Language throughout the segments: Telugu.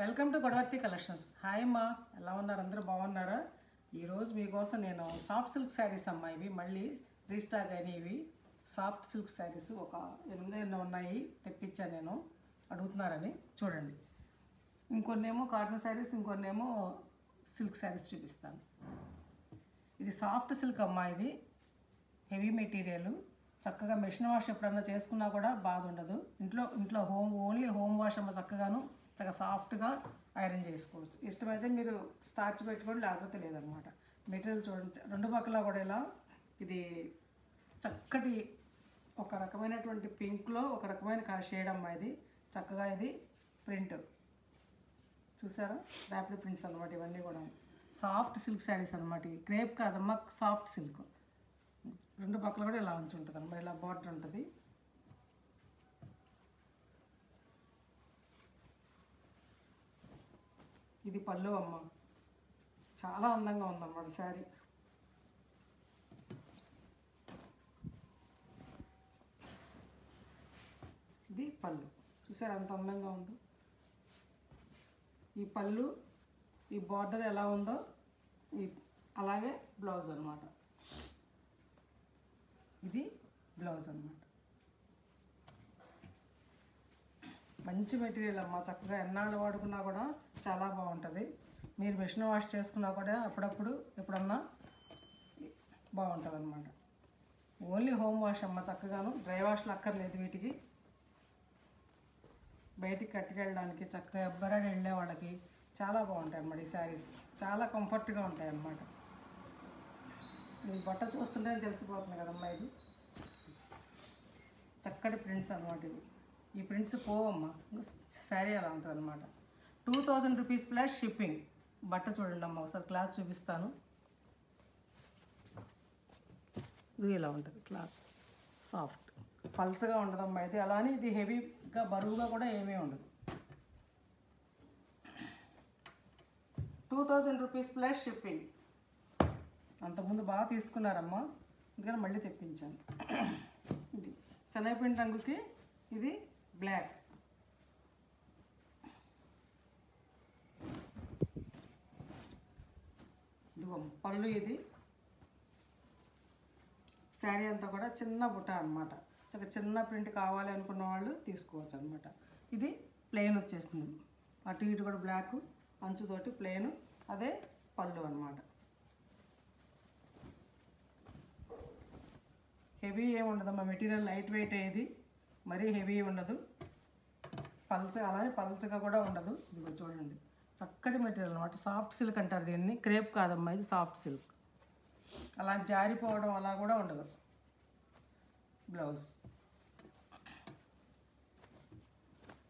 Welcome to Godavarthi collections. Hi అమ్మా, ఎలా ఉన్నారు? అందరూ బాగున్నారా? ఈరోజు మీకోసం నేను సాఫ్ట్ సిల్క్ శారీస్ అమ్మా, ఇవి మళ్ళీ రీస్టాక్ అయినవి సాఫ్ట్ సిల్క్ శారీస్ ఒక 8 ఉన్నాయి, తెప్పించాను నేను. అడుగుతున్నారని చూడండి. ఇంకొన్నేమో కాటన్ శారీస్, ఇంకొన్నేమో సిల్క్ శారీస్ చూపిస్తాను. ఇది సాఫ్ట్ సిల్క్ అమ్మా, ఇది హెవీ మెటీరియల్. చక్కగా మెషిన్ వాష్ ఎప్పుడన్నా చేసుకున్నా కూడా బాధ ఉండదు. ఇంట్లో ఓన్లీ హోమ్ వాష్ అమ్మ, చక్కగాను చక్కగా సాఫ్ట్గా ఐరన్ చేసుకోవచ్చు. ఇష్టమైతే మీరు స్టార్చ్ పెట్టుకోండి, లేకపోతే లేదనమాట. మెటీరియల్ చూడండి, రెండు పక్కల కూడా ఇలా ఇది చక్కటి ఒక రకమైనటువంటి పింక్లో ఒక రకమైన షేడ్ అమ్మా. ఇది చక్కగా ఇది ప్రింట్ చూసారా, ర్యాపిడ్ ప్రింట్స్ అనమాట. ఇవన్నీ కూడా సాఫ్ట్ సిల్క్ శారీస్ అనమాట. ఇవి క్రేప్ కాదమ్మా, సాఫ్ట్ సిల్క్. రెండు పక్కల కూడా ఇలా ఉంటుంది అమ్మా, ఇలా బార్డర్ ఉంటుంది. ఇది పళ్ళు అమ్మ, చాలా అందంగా ఉందన్నమాట శారీ. ఇది పళ్ళు చూసారు ఎంత అందంగా ఉందో. ఈ పళ్ళు, ఈ బార్డర్ ఎలా ఉందో అలాగే బ్లౌజ్ అనమాట. ఇది బ్లౌజ్ అనమాట. మంచి మెటీరియల్ అమ్మ, చక్కగా ఎన్నాళ్ళు వాడుకున్నా కూడా చాలా బాగుంటుంది. మీరు మిషన్ వాష్ చేసుకున్నా కూడా అప్పుడప్పుడు ఎప్పుడన్నా బాగుంటుంది అనమాట. ఓన్లీ హోమ్ వాష్ అమ్మ, చక్కగాను డ్రై వాష్లు అక్కర్లేదు వీటికి. బయటికి కట్టుకెళ్ళడానికి చక్కగా ఎవ్వరైనా వెళ్ళే వాళ్ళకి చాలా బాగుంటాయి అన్నమాట. ఈ శారీస్ చాలా కంఫర్ట్గా ఉంటాయి అన్నమాట. ఈ బట్ట చూస్తుంటే తెలిసిపోతుంది కదమ్మా. ఇది చక్కటి ప్రింట్స్ అనమాట. ఇవి ఈ ప్రింట్స్ పోవమ్మా, శారీ అలా ఉంటుంది అనమాట. 2000 రూపీస్ ప్లస్ షిప్పింగ్. బట్ట చూడండి అమ్మ, ఒకసారి క్లాత్ చూపిస్తాను. ఇది ఇలా ఉంటుంది క్లాత్, సాఫ్ట్ పల్చగా ఉండదమ్మా. ఇది అలానే ఇది హెవీగా బరువుగా కూడా ఏమీ ఉండదు. 2000 రూపీస్ ప్లస్ షిప్పింగ్. అంతకుముందు బాగా తీసుకున్నారమ్మా, అందుకని మళ్ళీ తెప్పించాను. ఇది శనగపిండి రంగుకి, ఇది బ్లాక్. ఇదిగో పళ్ళు. ఇది శారీ అంతా కూడా చిన్న బుట్ట అనమాట. చిన్న ప్రింట్ కావాలి అనుకున్న వాళ్ళు తీసుకోవచ్చు అనమాట. ఇది ప్లెయిన్ వచ్చేస్తుంది, అటు ఇటు కూడా బ్లాక్ అంచుతోటి ప్లెయిన్. అదే పళ్ళు అనమాట. హెవీ ఏమి ఉండదమ్మా, మెటీరియల్ లైట్ వెయిట్ అయ్యేది, మరీ హెవీ ఉండదు. అలానే పల్చగా కూడా ఉండదు. ఇదిగో చూడండి, చక్కటి మెటీరియల్ అనమాట. సాఫ్ట్ సిల్క్ అంటారు దీన్ని, క్రేప్ కాదమ్మా, ఇది సాఫ్ట్ సిల్క్. అలా జారిపోవడం అలా కూడా ఉండదు. Blouse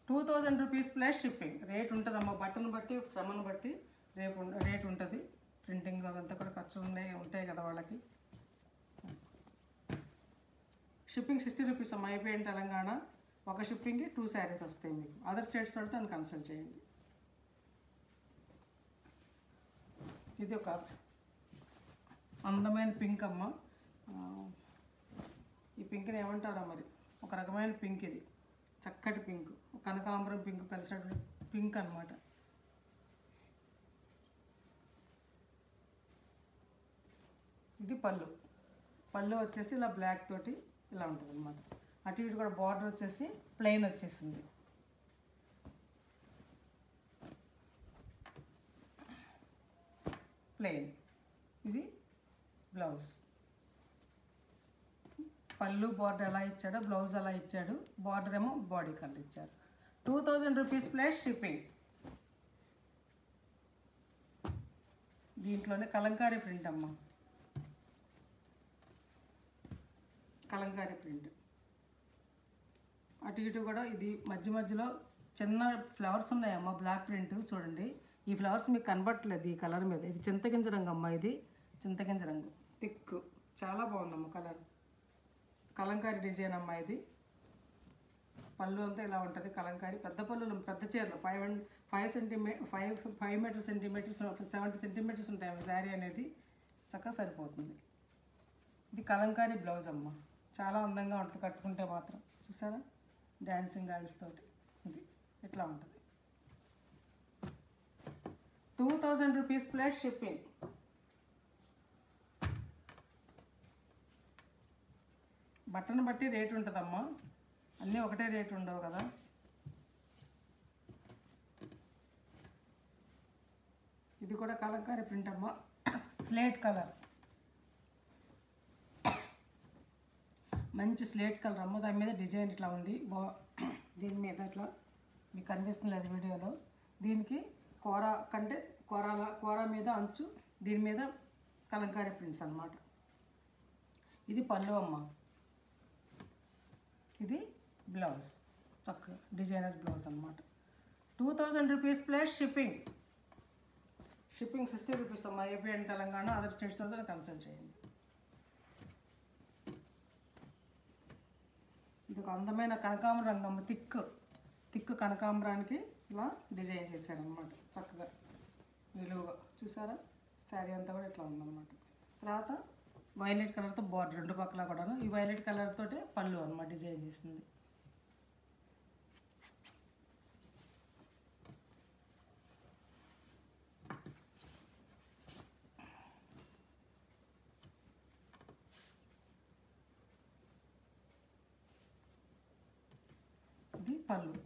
2000 rupees plus shipping. Rate ఉంటుందమ్మా, బట్టను బట్టి శ్రమను బట్టి రేట్ ఉంటుంది. ప్రింటింగ్ అదంతా కూడా ఖర్చు ఉంటాయి కదా వాళ్ళకి. షిప్పింగ్ 60 రూపీస్ అమ్మ. అయిపోయింది తెలంగాణ. ఒక షిప్పింగ్కి 2 శారీస్ వస్తాయి మీకు. అదర్ స్టేట్స్ వాళ్ళతో అని కన్సల్ట్ చేయండి. ఇది ఒక అందమైన పింక్ అమ్మ. ఈ పింక్ని ఏమంటారా మరి, ఒక రకమైన పింక్. ఇది చక్కటి పింక్, కనకాంబరం పింక్ కలిసినటువంటి పింక్ అనమాట. ఇది పళ్ళు వచ్చేసి ఇలా బ్లాక్ తోటి ఇలా ఉంటుంది అనమాట. అటు ఇటు కూడా బార్డర్ వచ్చేసి ప్లెయిన్ వచ్చేసింది. ప్లెయిన్. ఇది బ్లౌజ్. పళ్ళు బార్డర్ ఎలా ఇచ్చాడో బ్లౌజ్ అలా ఇచ్చాడు. బార్డర్ ఏమో బాడీ కలర్ ఇచ్చారు. 2000 రూపీస్ ప్లస్ షిప్పింగ్. దీంట్లోనే కలంకారీ ప్రింట్ అమ్మ, కలంకారీ ప్రింట్. అటు ఇటు కూడా ఇది మధ్యలో చిన్న ఫ్లవర్స్ ఉన్నాయమ్మా, బ్లాక్ ప్రింట్ చూడండి. ఈ ఫ్లవర్స్ మీకు కనబట్టలేదు ఈ కలర్ మీద. ఇది చింతగింజ రంగు అమ్మ, ఇది చింతగింజ రంగు థిక్, చాలా బాగుందమ్మ కలర్. కలంకారీ డిజైన్ అమ్మ. ఇది పళ్ళు అంతా ఇలా ఉంటుంది కలంకారీ. పెద్ద పళ్ళు, పెద్ద చీరలు 5 మీటర్ సెంటీమీటర్స్ 70 సెంటీమీటర్స్ ఉంటాయి శారీ అనేది, చక్కగా సరిపోతుంది. ఇది కలంకారీ బ్లౌజ్ అమ్మ, చాలా అందంగా ఉంటుంది కట్టుకుంటే మాత్రం. చూసారా, డాన్సింగ్ గర్ల్స్ తోటి ఇది ఇట్లా ఉంటుంది. 2000 రూపీస్ ప్లస్ షిప్పింగ్. బట్టను బట్టి రేట్ ఉంటుందమ్మా, అన్నీ ఒకటే రేటు ఉండవు కదా. ఇది కూడా కలంకారీ ప్రింట్ అమ్మా, స్లేట్ కలర్, మంచి స్లేట్ కలర్ అమ్మ. దాని మీద డిజైన్ ఇట్లా ఉంది, దీని మీద ఇట్లా మీకు కనిపిస్తుంది లేదు వీడియోలో. దీనికి కూర కంటే కూర మీద అంచు, దీని మీద కలంకారీ ప్రింట్స్ అన్నమాట. ఇది పళ్ళు అమ్మ, ఇది బ్లౌజ్, చక్కగా డిజైనర్ బ్లౌజ్ అన్నమాట. 2000 rupees plus shipping. Shipping 60 rupees అమ్మా. AP and Telangana, other states వాళ్ళతో కన్సల్ట్ చేయండి. ఇది ఒక అందమైన కనకాంబరం రంగమ్మ, తిక్కు కనకాంబరానికి ఇలా డిజైన్ చేశారనమాట, చక్కగా నిలువుగా. చూసారా, శారీ అంతా కూడా ఇట్లా ఉందన్నమాట. తర్వాత వైలెట్ కలర్తో బార్డర్ రెండు పక్కల కూడాను. ఈ వైలెట్ కలర్ తోటే పళ్ళు అన్నమాట డిజైన్ చేసింది. ఇది పళ్ళు.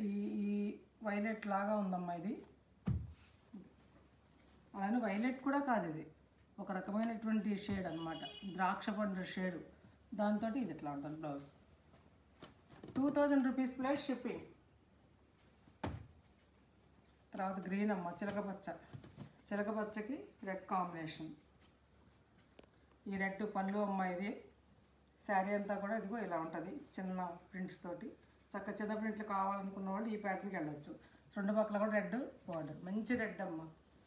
ఈ వైలెట్ లాగా ఉందమ్మా ఇది. అలానే వైలెట్ కూడా కాదు, ఇది ఒక రకమైనటువంటి షేడ్ అన్నమాట, ద్రాక్ష పండు షేడు. దాంతో ఇది ఇట్లా ఉంటుంది బ్లౌజ్. 2000 rupees plus shipping. తర్వాత గ్రీన్ అమ్మ, చిలకపచ్చకి రెడ్ కాంబినేషన్. ఈ రెడ్ పళ్ళు అమ్మ. ఇది శారీ అంతా కూడా ఇదిగో ఇలా ఉంటుంది, చిన్న ప్రింట్స్ తోటి. చిన్న ప్రింట్లు కావాలనుకున్న వాళ్ళు ఈ ప్యాటర్న్కి వెళ్ళొచ్చు. రెండు పక్కల కూడా రెడ్ బార్డర్, మంచి రెడ్ అమ్మ,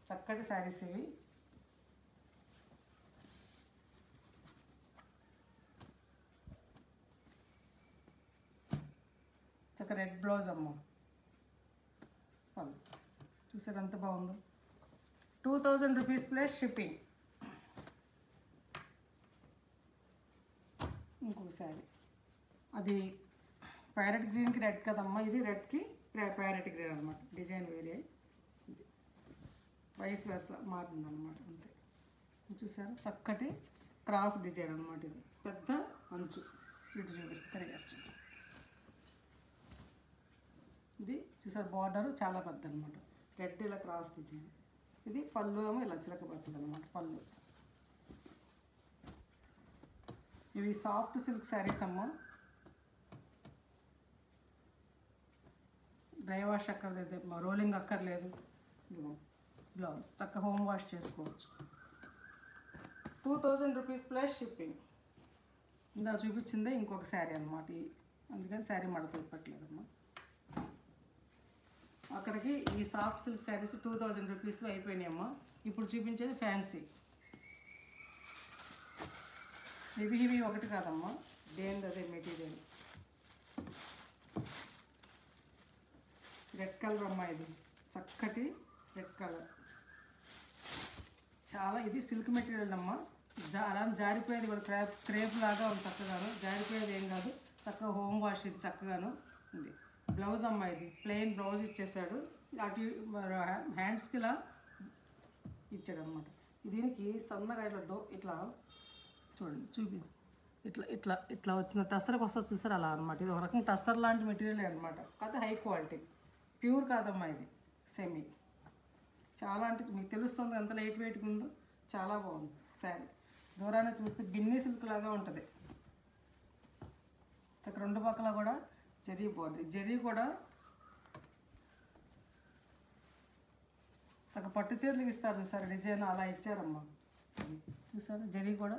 చక్కటి శారీస్ ఇవి. రెడ్ బ్లౌజ్ అమ్మ, చూసారు ఎంత బాగుందో. 2000 రూపీస్ ప్లస్ షిప్పింగ్. ఇంకొక శారీ, అది ప్యారెట్ గ్రీన్కి రెడ్ కదమ్మా, ఇది రెడ్కి ప్యారెట్ గ్రీన్ అనమాట. డిజైన్ వేరే, వైస్ వెర్స మారుతుందన్నమాట అంతే. చూసారు, చక్కటి క్రాస్ డిజైన్ అనమాట. ఇది పెద్ద అంచు, ఇటు చూపిస్తారు, చూపిస్తారు. ఇది చూసారు, బార్డర్ చాలా పెద్ద అనమాట, రెడ్ ఇలా క్రాస్ డిజైన్. ఇది పళ్ళు ఏమో ఇలా చిలకపచ్చది అనమాట పళ్ళు. ఇవి సాఫ్ట్ సిల్క్ శారీస్ అమ్మ, డ్రై వాష్ అక్కర్లేదు, రోలింగ్ అక్కర్లేదు. బ్లౌజ్ చక్కగా హోమ్ వాష్ చేసుకోవచ్చు. 2000 రూపీస్ ప్లస్ షిప్పింగ్. ఇందా చూపించిందే ఇంకొక శారీ అనమాట, అందుకని శారీ మడత ఇప్పట్లేదమ్మా. అక్కడికి ఈ సాఫ్ట్ సిల్క్ శారీస్ 2000 రూపీస్ అయిపోయినాయమ్మా. ఇప్పుడు చూపించేది ఫ్యాన్సీ. ఇవి ఒకటి కాదమ్మా, దేనిది అదే మెటీరియల్. రెడ్ కలర్ అమ్మా, ఇది చక్కటి రెడ్ కలర్, చాలా. ఇది సిల్క్ మెటీరియల్ అమ్మా, అలా జారిపోయేది కూడా, క్రేప్ లాగా ఉంది చక్కగాను, జారిపోయేది ఏం కాదు, చక్కగా హోమ్ వాష్ ఇది చక్కగాను ఉంది. బ్లౌజ్ అమ్మా, ఇది ప్లెయిన్ బ్లౌజ్ ఇచ్చేసాడు, అటు హ్యాండ్స్కి ఇలా ఇచ్చాడు అనమాట. దీనికి సన్నగా ఇట్లా ఇట్లా చూడండి, ఇట్లా ఇట్లా ఇట్లా వచ్చిన టస్సర్కి వస్తుంది చూసారు, అలా అనమాట. ఇది ఒక రకం టస్సర్ లాంటి మెటీరియల్ అనమాట, కాదు హై క్వాలిటీ, ప్యూర్ కాదమ్మా, ఇది సెమీ. చాలా అంటే మీకు తెలుస్తుంది ఎంత లైట్ వెయిట్గా ఉందో, చాలా బాగుంది శారీ. దూరాన్ని చూస్తే బిన్నీ సిల్క్ లాగా ఉంటుంది. చక్క రెండు పక్కల కూడా జరీ బార్డర్, జరీ కూడా చక్క పట్టు చీరలు ఇస్తారు చూసారు, డిజైన్ అలా ఇచ్చారమ్మా. చూసారు జరీ కూడా,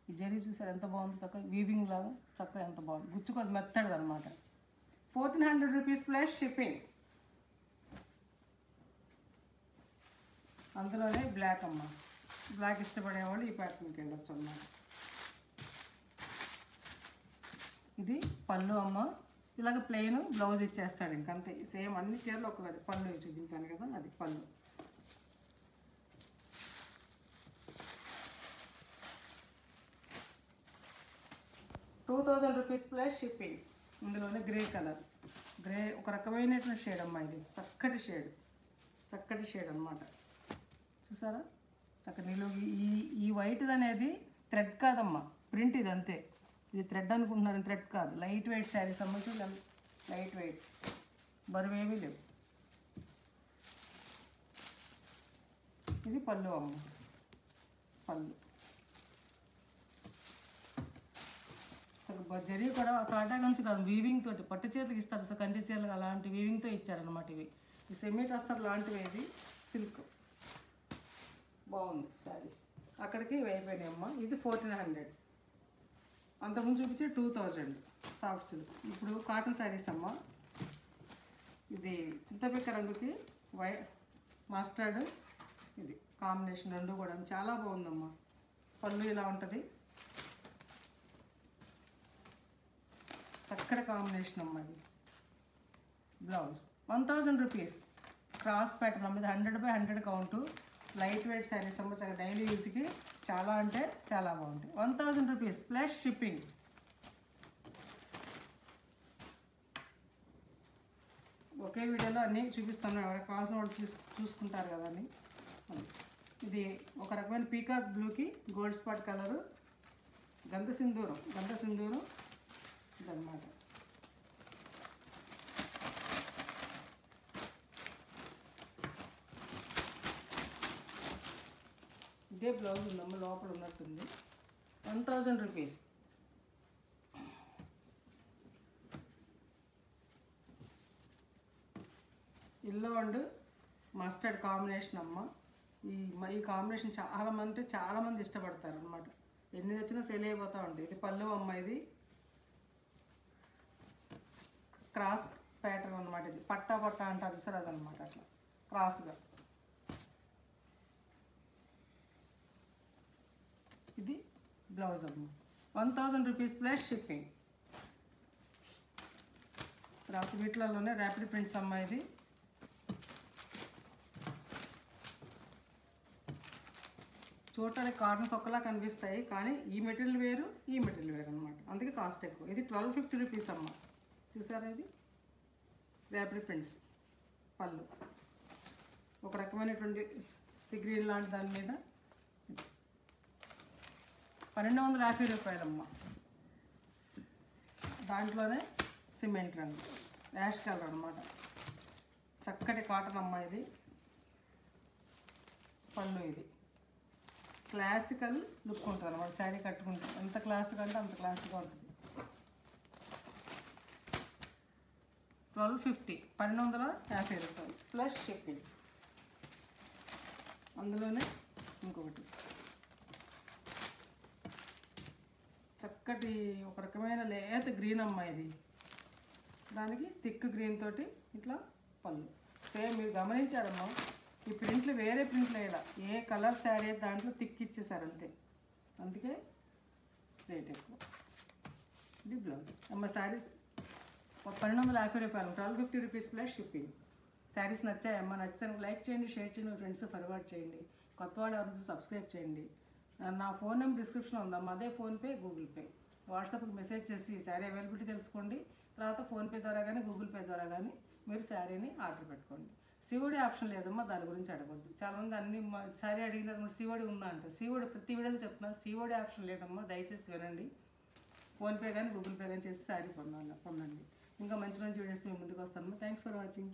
ఈ జరీ చూసారు ఎంత బాగుంది, చక్కగా వీవింగ్ లాగా చక్కగా ఎంత బాగుంది, గుచ్చుకోదు, మెత్తడిది అనమాట. 1400 రూపీస్ ప్లస్ షిప్పింగ్. అందులోనే బ్లాక్ అమ్మ, బ్లాక్ ఇష్టపడేవాళ్ళు ఈ ప్యాటర్న్కి వెళ్ళొచ్చు అన్నమాట. ఇది పళ్ళు అమ్మ, ఇలాగ ప్లెయిన్ బ్లౌజ్ ఇచ్చేస్తాడు, ఇంకంతే. సేమ్ అన్ని చీరలు ఒకలాగే. పళ్ళు చూపించాను కదా, అది పళ్ళు. $2000 రూపీస్ ప్లస్ షిప్పింగ్. ఇందులోనే గ్రే కలర్, గ్రే ఒక రకమైనటువంటి షేడ్ అమ్మా, ఇది చక్కటి షేడ్ అన్నమాట. చూసారా చక్కటి నిలువు. ఈ వైట్ది అనేది థ్రెడ్ కాదమ్మా, ప్రింట్ ఇది అంతే. ఇది థ్రెడ్ అనుకుంటున్నారు, థ్రెడ్ కాదు. లైట్ వెయిట్ శారీస్ అమ్మ, చూడండి లైట్ వెయిట్, బరువు ఏమీ లేవు. ఇది పళ్ళు అమ్మ, పళ్ళు జరీ కూడా టాటా గంచి కాదు, వీవింగ్ తోటి పట్టు చీరలకు ఇస్తారు. సో కంచి చీరలకు అలాంటి వీవింగ్తో ఇచ్చారనమాట. ఇవి సెమీ టస్సర్ లాంటివి, ఇది సిల్క్ బాగుంది శారీస్. అక్కడికి అయిపోయినాయి అమ్మ. ఇది 1400, అంతకుముందు చూపించే 2000 సాఫ్ట్ సిల్క్. ఇప్పుడు కాటన్ శారీస్ అమ్మ. ఇది చింతపిక్క రంగుకి మస్టర్డ్, ఇది కాంబినేషన్ రెండు కూడా చాలా బాగుందమ్మా. పళ్ళు ఇలా ఉంటుంది, చక్కటి కాంబినేషన్ అమ్మ. ఇది బ్లౌజ్ 1000 రూపీస్, క్రాస్ ప్యాటర్న్ అమ్మ. ఇది 100/100 కౌంటు, లైట్ వెయిట్ శారీస్ అమ్మ. చాలా డైలీ యూజ్కి చాలా అంటే చాలా బాగుంటాయి. 1000 రూపీస్ ప్లస్ షిప్పింగ్. ఒకే వీడియోలో అన్నీ చూపిస్తాను, ఎవరికి కావాల్సిన వాళ్ళు చూసుకుంటారు కదా అని. ఇది ఒక రకమైన పీకాక్ బ్లూకి గోల్డ్ స్పాట్ కలరు, గంధ సింధూరం ఇదన్నమాట. ఇదే బ్లౌజ్ ఉందమ్మ, లోపల ఉన్నట్టుంది. 1000 rupees. Yellow and mustard combination అమ్మ. ఈ కాంబినేషన్ చాలామంది ఇష్టపడతారు అనమాట. ఎన్ని తెచ్చినా సేల్ అయిపోతూ ఉంటాయి. ఇది పళ్ళు అమ్మ. ఇది క్రాస్ ప్యాటర్న్ అనమాట. ఇది పట్టా అంటారు సార్, అదనమాట. అట్లా క్రాస్గా. ఇది బ్లౌజ్ అమ్మ. 1000 రూపీస్ ప్లస్ షిప్పింగ్. తర్వాత వీటిలోనే ర్యాపిడ్ ప్రింట్స్ అమ్మ. ఇది చూడటానికి కాటన్స్ ఒక్కలా కనిపిస్తాయి, కానీ ఈ మెటీరియల్ వేరు అనమాట. అందుకే కాస్ట్ ఎక్కువ. ఇది 1250 రూపీస్ అమ్మ. చూసారా, ఇది ర్యాపిడ్ ప్రింట్స్. పళ్ళు ఒక రకమైనటువంటి సిగ్రీన్ లాంటి దాని మీద 1250 రూపాయలమ్మ. దాంట్లోనే సిమెంట్ రంగు, యాష్ కలర్ అనమాట. చక్కటి కాటన్ అమ్మ. ఇది పళ్ళు. ఇది క్లాసికల్ లుక్ ఉంటుంది అన్నమాట. శారీ కట్టుకుంటే ఎంత క్లాసిక్ అంటే అంత క్లాసిక్గా ఉంటుంది. 1250 రూపాయలు ప్లస్ షిప్పింగ్. అందులోనే ఇంకొకటి చక్కటి ఒక రకమైన లేత గ్రీన్ అమ్మ. ఇది దానికి థిక్ గ్రీన్ తోటి ఇట్లా పళ్ళు. సేమ్ మీరు గమనించారమ్మా, ఈ ప్రింట్లు వేరే ప్రింట్లు వేయాల. ఏ కలర్ శారీ దాంట్లో థిక్ ఇచ్చేసారు అంతే, అందుకే రేట్ ఎక్కువ. ఇది బ్లౌజ్ అమ్మ. శారీస్ 1250 రూపాయలు, 1250 రూపీస్ ప్లస్ షిప్పింగ్. శారీస్ నచ్చాయమ్మ. నచ్చితే లైక్ చేయండి, షేర్ చేయండి, ఫ్రెండ్స్ ఫార్వర్డ్ చేయండి. కొత్త వాళ్ళు ఎవరైనా సబ్స్క్రైబ్ చేయండి. నా ఫోన్ నెంబర్ డిస్క్రిప్షన్లో ఉందమ్మా. అదే ఫోన్పే, గూగుల్ పే. వాట్సాప్కి మెసేజ్ చేసి శారీ అవైలబిలిటీ తెలుసుకోండి. తర్వాత ఫోన్పే ద్వారా కానీ గూగుల్ పే ద్వారా కానీ మీరు శారీని ఆర్డర్ పెట్టుకోండి. సిఓడి ఆప్షన్ లేదమ్మా, దాని గురించి అడగద్దు. చాలామంది అన్ని శారీ అడిగిన తర్వాత సిఓడి ఉందా అంటారు. సిఓడి ప్రతి వీడియోలో చెప్తున్నా, సిఓడి ఆప్షన్ లేదమ్మా. దయచేసి వినండి. ఫోన్పే కానీ గూగుల్ పే కానీ చేసి శారీ పొందండి. ఇంకా మంచి వీడియోస్ మేము ముందుకు వస్తాను. Thanks for watching.